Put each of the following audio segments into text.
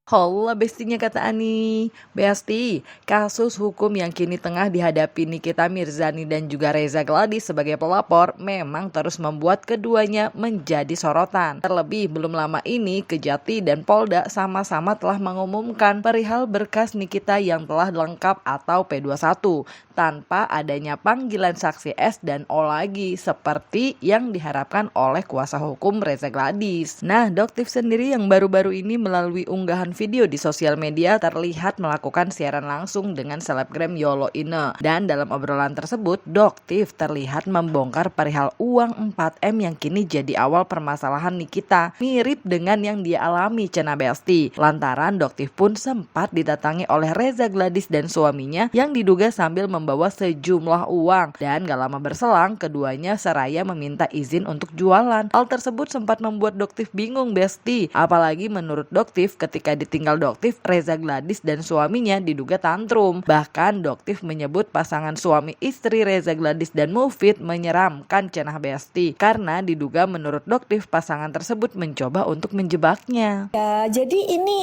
Hola bestinya kata Ani. Besti, kasus hukum yang kini tengah dihadapi Nikita Mirzani dan juga Reza Gladys sebagai pelapor memang terus membuat keduanya menjadi sorotan. Terlebih belum lama ini Kejati dan Polda sama-sama telah mengumumkan perihal berkas Nikita yang telah lengkap atau P21 tanpa adanya panggilan saksi S dan O lagi seperti yang diharapkan oleh kuasa hukum Reza Gladys. Nah, Doktif sendiri yang baru-baru ini melalui unggahan video di sosial media terlihat melakukan siaran langsung dengan selebgram Yolo Ine. Dan dalam obrolan tersebut, Doktif terlihat membongkar perihal uang 4M yang kini jadi awal permasalahan Nikita. Mirip dengan yang dia alami Cena Besti. Lantaran Doktif pun sempat didatangi oleh Reza Gladys dan suaminya yang diduga sambil membawa sejumlah uang. Dan gak lama berselang, keduanya seraya meminta izin untuk jualan. Hal tersebut sempat membuat Doktif bingung Besti. Apalagi menurut Doktif ketika ditinggal Doktif, Reza Gladys dan suaminya diduga tantrum. Bahkan Doktif menyebut pasangan suami istri Reza Gladys dan Mufid menyeramkan Cenah Besti karena diduga menurut Doktif pasangan tersebut mencoba untuk menjebaknya. Ya, jadi ini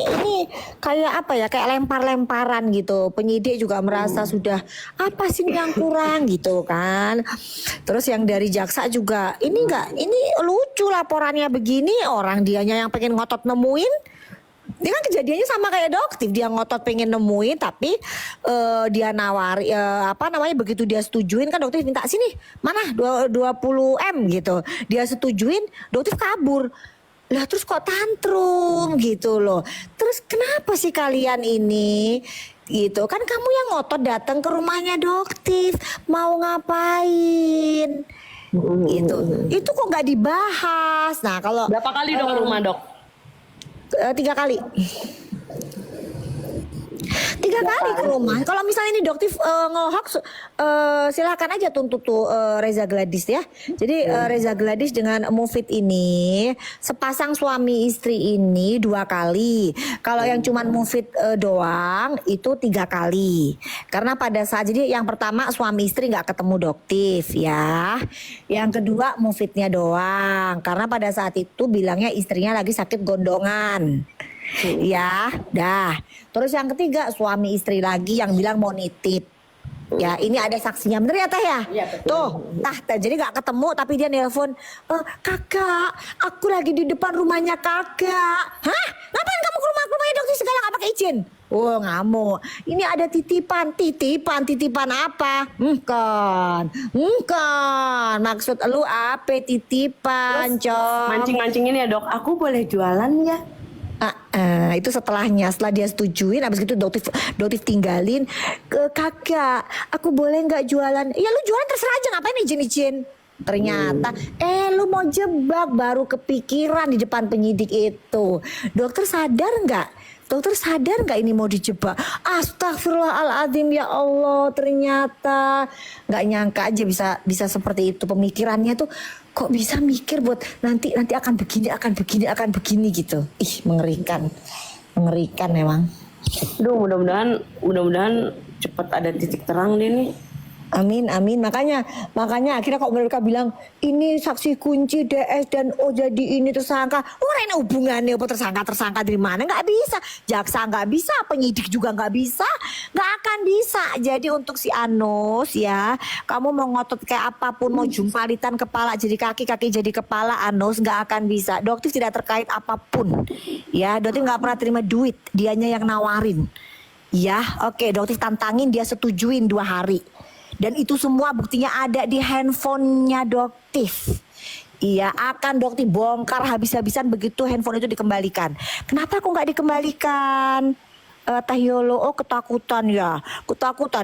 kayak apa ya? Kayak lempar-lemparan gitu. Penyidik juga merasa sudah apa sih yang kurang gitu kan. Terus yang dari jaksa juga ini lucu laporannya begini, orang dianya yang pengen ngotot nemuin. Ini kan kejadiannya sama kayak Doktif, dia ngotot pengen nemuin tapi dia nawari begitu dia setujuin kan Doktif minta sini mana 20M gitu, dia setujuin Doktif kabur lah, terus kok tantrum gitu loh. Terus kenapa sih kalian ini gitu kan, kamu yang ngotot datang ke rumahnya Doktif mau ngapain gitu, itu kok nggak dibahas. Nah kalau Berapa kali dok ke rumah dok? 3 kali. 3 kali ke rumah. Kalau misalnya ini Doktif ngehoax, silakan aja tuntut tuh Reza Gladys ya. Jadi Reza Gladys dengan Mufid ini sepasang suami istri ini 2 kali. Kalau yang cuman Mufid doang itu 3 kali. Karena pada saat jadi yang pertama suami istri nggak ketemu Doktif ya. Yang kedua Mufidnya doang. Karena pada saat itu bilangnya istrinya lagi sakit gondongan. Ya, dah. Terus yang ketiga suami istri lagi yang bilang mau nitip. Ya, ini ada saksinya, bener ya Teh ya? Iya, betul. Tuh, jadi nggak ketemu tapi dia nelpon, kakak, aku lagi di depan rumahnya kakak. Hah? Ngapain kamu ke rumahnya Dokter segala nggak pakai izin? Oh ngamuk. Ini ada titipan apa? Bukan. Maksud lu apa titipan, Cok? Mancing-mancingin ya dok, aku boleh jualan ya? Itu setelah dia setujuin, abis itu Doktif tinggalin ke kakak, aku boleh nggak jualan? Ya lu jualan terserah aja, ngapain izin. Ternyata lu mau jebak, baru kepikiran di depan penyidik itu. Dokter sadar nggak ini mau dijebak? Astagfirullahaladzim, ya Allah, ternyata nggak nyangka aja bisa seperti itu pemikirannya tuh. Kok bisa mikir buat nanti akan begini gitu. Ih, mengerikan memang. Aduh, mudah-mudahan cepet ada titik terang deh nih. Amin. Makanya akhirnya kok mereka bilang ini saksi kunci DS dan O jadi ini tersangka. Orang hubungannya apa tersangka dari mana? Nggak bisa. Jaksa nggak bisa, penyidik juga nggak bisa, nggak akan bisa. Jadi untuk si Anus ya, kamu mau ngotot kayak apapun, mau jumpalitan kepala jadi kaki jadi kepala, Anus nggak akan bisa. Dokter tidak terkait apapun. Ya, Dokter nggak pernah terima duit, dianya yang nawarin. Ya, oke, Dokter tantangin, dia setujuin 2 hari. Dan itu semua buktinya ada di handphonenya Doktif. Iya, akan Doktif bongkar habis-habisan begitu handphone itu dikembalikan. Kenapa kok nggak dikembalikan? Teh Yolo, ketakutan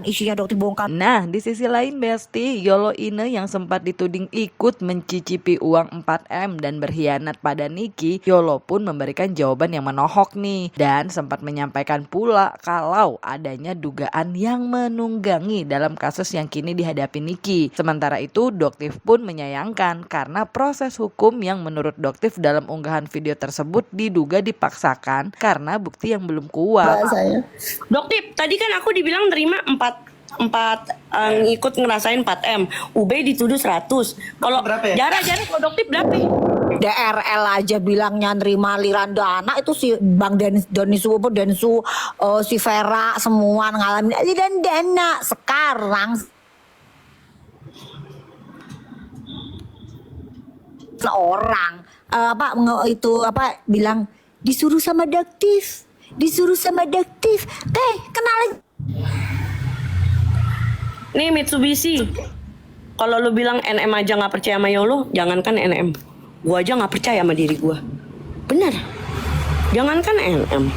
isinya Doktif bongkar. Nah, di sisi lain Besti, Yolo Ine yang sempat dituding ikut mencicipi uang 4M dan berkhianat pada Niki, Yolo pun memberikan jawaban yang menohok nih. Dan sempat menyampaikan pula kalau adanya dugaan yang menunggangi dalam kasus yang kini dihadapi Niki. Sementara itu, Doktif pun menyayangkan karena proses hukum yang menurut Doktif dalam unggahan video tersebut diduga dipaksakan karena bukti yang belum kuat. Saya. Dok Tip, tadi kan aku dibilang terima 4 ikut ngerasain 4M. UB dituduh 100. Kalau Berapa ya? Jara produktif berapa? DRL aja bilangnya nerima aliran dana itu si Bang Densu si Vera semua ngalamin aliran dana. Sekarang seorang bilang disuruh sama Daktif kenal. Nih Mitsubishi. Kalau lu bilang NM aja nggak percaya sama Yolo, jangankan NM. Gua aja nggak percaya sama diri gua. Bener. Jangankan NM.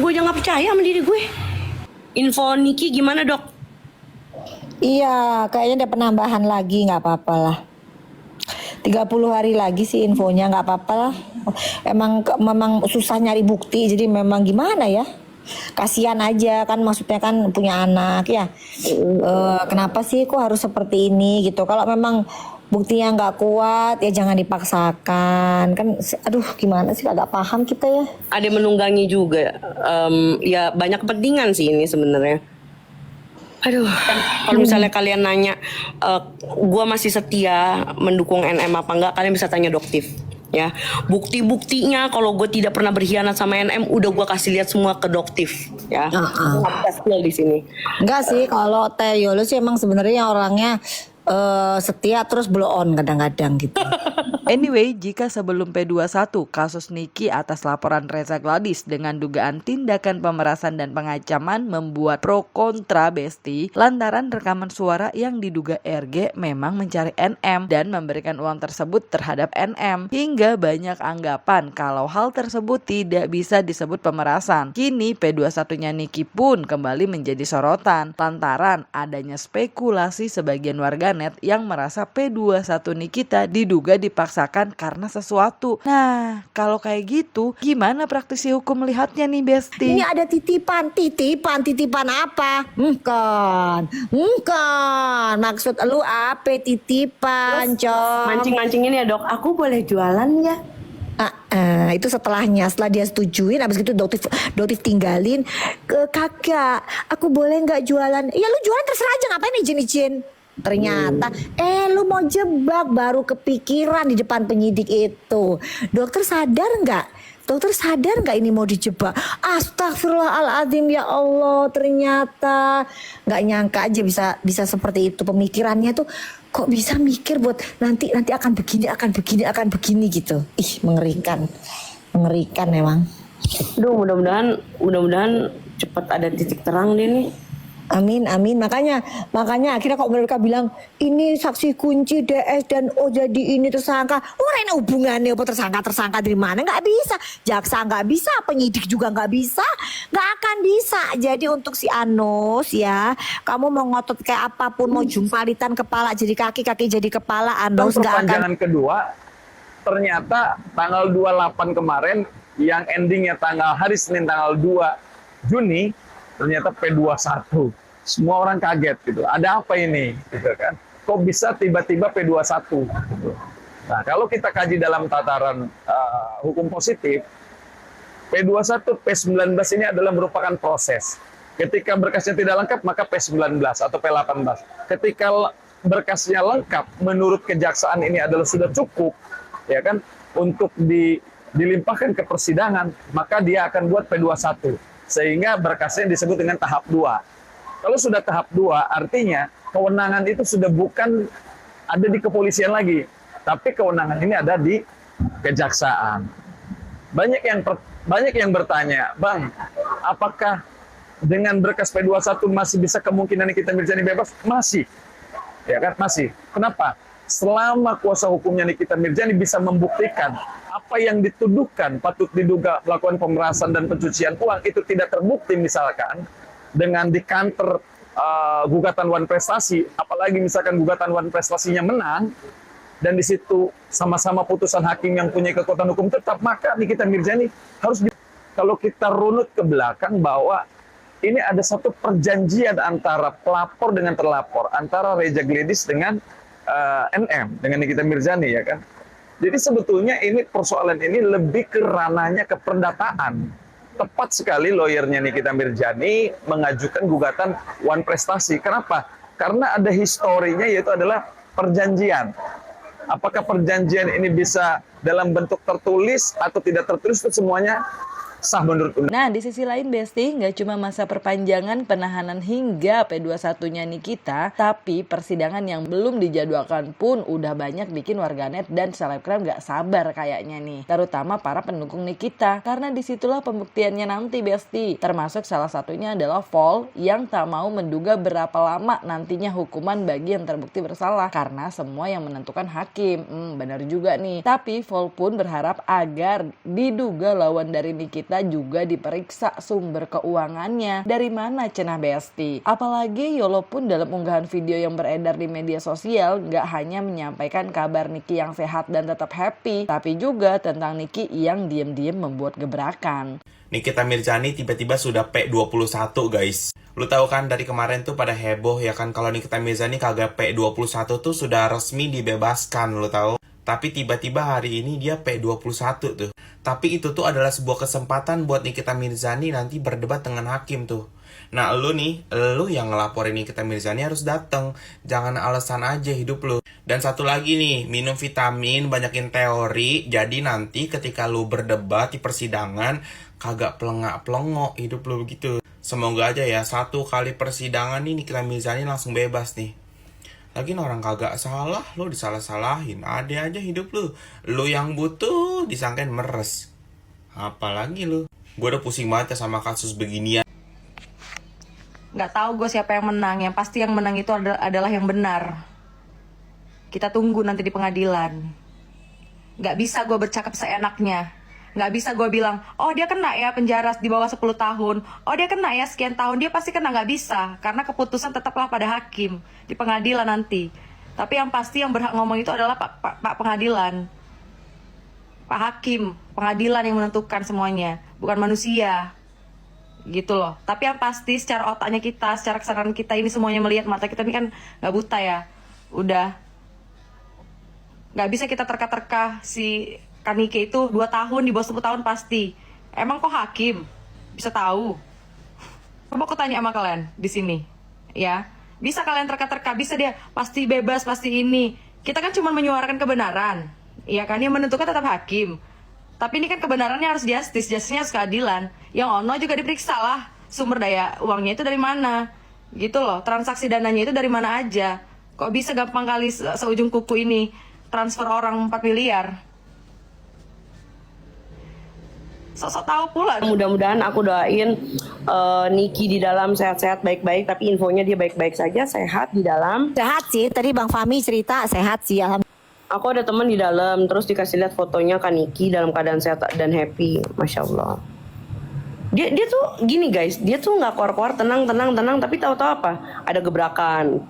Gua aja nggak percaya sama diri gue. Info Niki gimana, Dok? Iya, kayaknya ada penambahan lagi, nggak apa-apa lah. 30 hari lagi sih infonya, nggak apa-apa lah. Memang susah nyari bukti, jadi memang gimana ya? Kasihan aja kan, maksudnya kan punya anak ya. Kenapa sih kok harus seperti ini gitu? Kalau memang buktinya nggak kuat ya jangan dipaksakan kan. Aduh gimana sih, agak paham kita ya. Ada menunggangi juga. Ya banyak kepentingan sih ini sebenarnya. Aduh, kalau misalnya kalian nanya, gua masih setia mendukung NM apa enggak, kalian bisa tanya Doktif. Ya, bukti-buktinya kalau gue tidak pernah berkhianat sama NM, udah gue kasih lihat semua ke Doktif. Ya, nggak bisa spill di sini. Enggak sih, kalau Teh Yolo sih emang sebenarnya orangnya setia terus blow on kadang-kadang gitu. Anyway, jika sebelum P21 kasus Niki atas laporan Reza Gladys dengan dugaan tindakan pemerasan dan pengancaman membuat pro kontra Besti lantaran rekaman suara yang diduga RG memang mencari NM dan memberikan uang tersebut terhadap NM, hingga banyak anggapan kalau hal tersebut tidak bisa disebut pemerasan. Kini P21-nya Niki pun kembali menjadi sorotan lantaran adanya spekulasi sebagian warganet yang merasa P21 Nikita diduga dipaksa karena sesuatu. Nah, kalau kayak gitu, gimana praktisi hukum melihatnya nih, Besti? Ini ada titipan apa? Bukan. Maksud lu apa titipan, Cok? Mancing-mancingin ya, Dok. Aku boleh jualan ya? Itu setelah dia setujuin, abis itu Doktif tinggalin ke kakak. Aku boleh nggak jualan? Ya lu jualan terserah aja, ngapain izin? Ternyata lu mau jebak, baru kepikiran di depan penyidik itu. Dokter sadar nggak ini mau dijebak? Astagfirullahaladzim, ya Allah, ternyata nggak nyangka aja bisa seperti itu pemikirannya tuh. Kok bisa mikir buat nanti akan begini gitu. Ih, mengerikan emang. Duh, mudah-mudahan cepet ada titik terang deh nih. Amin. Makanya akhirnya kok mereka bilang ini saksi kunci DS dan O jadi ini tersangka. Orang hubungannya apa tersangka dari mana? Nggak bisa. Jaksa nggak bisa, penyidik juga nggak bisa, nggak akan bisa. Jadi untuk si Anus ya, kamu mau ngotot kayak apapun, mau jumpalitan kepala jadi kaki jadi kepala, Anus nggak akan. Perpanjangan kedua, ternyata tanggal 28 kemarin yang endingnya hari Senin tanggal 2 Juni ternyata P21. Semua orang kaget gitu. Ada apa ini? Gitu kan. Kok bisa tiba-tiba P21? Gitu. Nah, kalau kita kaji dalam tataran hukum positif, P21, P19 ini adalah merupakan proses. Ketika berkasnya tidak lengkap, maka P19 atau P18. Ketika berkasnya lengkap, menurut kejaksaan ini adalah sudah cukup, ya kan, untuk dilimpahkan ke persidangan, maka dia akan buat P21. Sehingga berkasnya disebut dengan tahap 2. Kalau sudah tahap 2, artinya kewenangan itu sudah bukan ada di kepolisian lagi, tapi kewenangan ini ada di kejaksaan. Banyak yang bertanya, Bang, apakah dengan berkas P21 masih bisa kemungkinan Nikita Mirzani bebas? Masih. Ya kan, masih. Kenapa? Selama kuasa hukumnya Nikita Mirzani bisa membuktikan apa yang dituduhkan patut diduga melakukan pemerasan dan pencucian uang itu tidak terbukti, misalkan dengan dikanter gugatan Wan Prestasi, apalagi misalkan gugatan Wan Prestasinya menang dan di situ sama-sama putusan hakim yang punya kekuatan hukum tetap, maka Nikita Mirzani harus kalau kita runut ke belakang bahwa ini ada satu perjanjian antara pelapor dengan terlapor, antara Reza Gladys dengan NM, dengan Nikita Mirzani, ya kan. Jadi sebetulnya ini persoalan ini lebih ke ranahnya keperdataan. tepat sekali lawyernya Nikita Mirzani mengajukan gugatan One Prestasi. Kenapa? Karena ada historinya, yaitu adalah perjanjian. Apakah perjanjian ini bisa dalam bentuk tertulis atau tidak tertulis, itu semuanya sah menurut undang. Nah, di sisi lain Besti, nggak cuma masa perpanjangan penahanan hingga P21-nya Nikita, tapi persidangan yang belum dijadwalkan pun udah banyak bikin warganet dan selebgram nggak sabar kayaknya nih. Terutama para pendukung Nikita, karena disitulah pembuktiannya nanti Besti. Termasuk salah satunya adalah Vol yang tak mau menduga berapa lama nantinya hukuman bagi yang terbukti bersalah, karena semua yang menentukan hakim. Benar juga nih. Tapi Vol pun berharap agar diduga lawan dari Nikita juga diperiksa sumber keuangannya. Dari mana cenah Besti? Apalagi Yolo pun dalam unggahan video yang beredar di media sosial nggak hanya menyampaikan kabar Niki yang sehat dan tetap happy, tapi juga tentang Niki yang diam-diam membuat gebrakan. Nikita Mirzani tiba-tiba sudah P21 guys. Lu tahu kan dari kemarin tuh pada heboh ya kan kalau Nikita Mirzani kagak P21 tuh sudah resmi dibebaskan, lu tahu. Tapi tiba-tiba hari ini dia P21 tuh. Tapi itu tuh adalah sebuah kesempatan buat Nikita Mirzani nanti berdebat dengan hakim tuh. Nah lu yang ngelaporin Nikita Mirzani harus dateng. Jangan alasan aja hidup lu. Dan satu lagi nih, minum vitamin, banyakin teori. Jadi nanti ketika lu berdebat di persidangan, kagak pelengak-pelengok hidup lu begitu. Semoga aja ya, 1 kali persidangan nih Nikita Mirzani langsung bebas nih. Lagian orang kagak salah, lo disalah-salahin. Ada aja hidup lu. Lu yang butuh disangkain meres. Apalagi lu. Gue udah pusing banget ya sama kasus beginian. Nggak tahu gue siapa yang menang. Yang pasti yang menang itu adalah yang benar. Kita tunggu nanti di pengadilan. Nggak bisa gue bercakap seenaknya. Nggak bisa gue bilang, oh dia kena ya penjara di bawah 10 tahun. Oh dia kena ya sekian tahun, dia pasti kena. Nggak bisa, karena keputusan tetaplah pada hakim di pengadilan nanti. Tapi yang pasti yang berhak ngomong itu adalah Pak Pengadilan. Pak Hakim, pengadilan yang menentukan semuanya, bukan manusia. Gitu loh. Tapi yang pasti secara otaknya kita, secara kesadaran kita ini semuanya melihat, mata kita ini kan nggak buta ya. Udah. Nggak bisa kita terka-terka si Kanike itu 2 tahun, di bawah 10 tahun pasti. Emang kok hakim bisa tahu? Coba aku tanya sama kalian di sini, ya. Bisa kalian terka-terka, bisa dia pasti bebas, pasti ini. Kita kan cuma menyuarakan kebenaran, ya kan? Yang menentukan tetap hakim. Tapi ini kan kebenarannya harus justice-nya harus keadilan. Yang ono juga diperiksa lah, sumber daya uangnya itu dari mana, gitu loh. Transaksi dananya itu dari mana aja. Kok bisa gampang kali seujung kuku ini transfer orang 4 miliar? Sosok tahu pula. Mudah-mudahan aku doain Niki di dalam sehat-sehat baik-baik, tapi infonya dia baik-baik saja, sehat di dalam. Sehat sih, tadi Bang Fahmi cerita sehat sih, alhamdulillah. Aku ada teman di dalam, terus dikasih lihat fotonya kan Niki dalam keadaan sehat dan happy, masya Allah. Dia tuh gini guys, dia tuh nggak keluar-keluar tenang, tapi tahu-tahu apa? Ada gebrakan,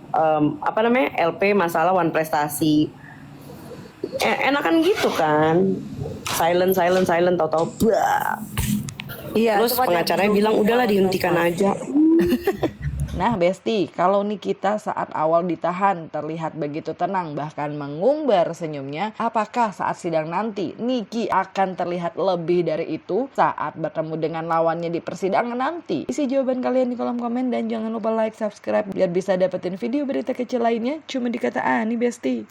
LP masalah One Prestasi. Enakan gitu kan, silent, tahu-tahu bah. Iya, Terus pengacaranya bilang udahlah dihentikan aja. Nah Besti, kalau Nikita saat awal ditahan terlihat begitu tenang bahkan mengumbar senyumnya, apakah saat sidang nanti Niki akan terlihat lebih dari itu saat bertemu dengan lawannya di persidangan nanti? Isi jawaban kalian di kolom komen dan jangan lupa like, subscribe biar bisa dapetin video berita kecil lainnya cuma di Kata Ani Besti.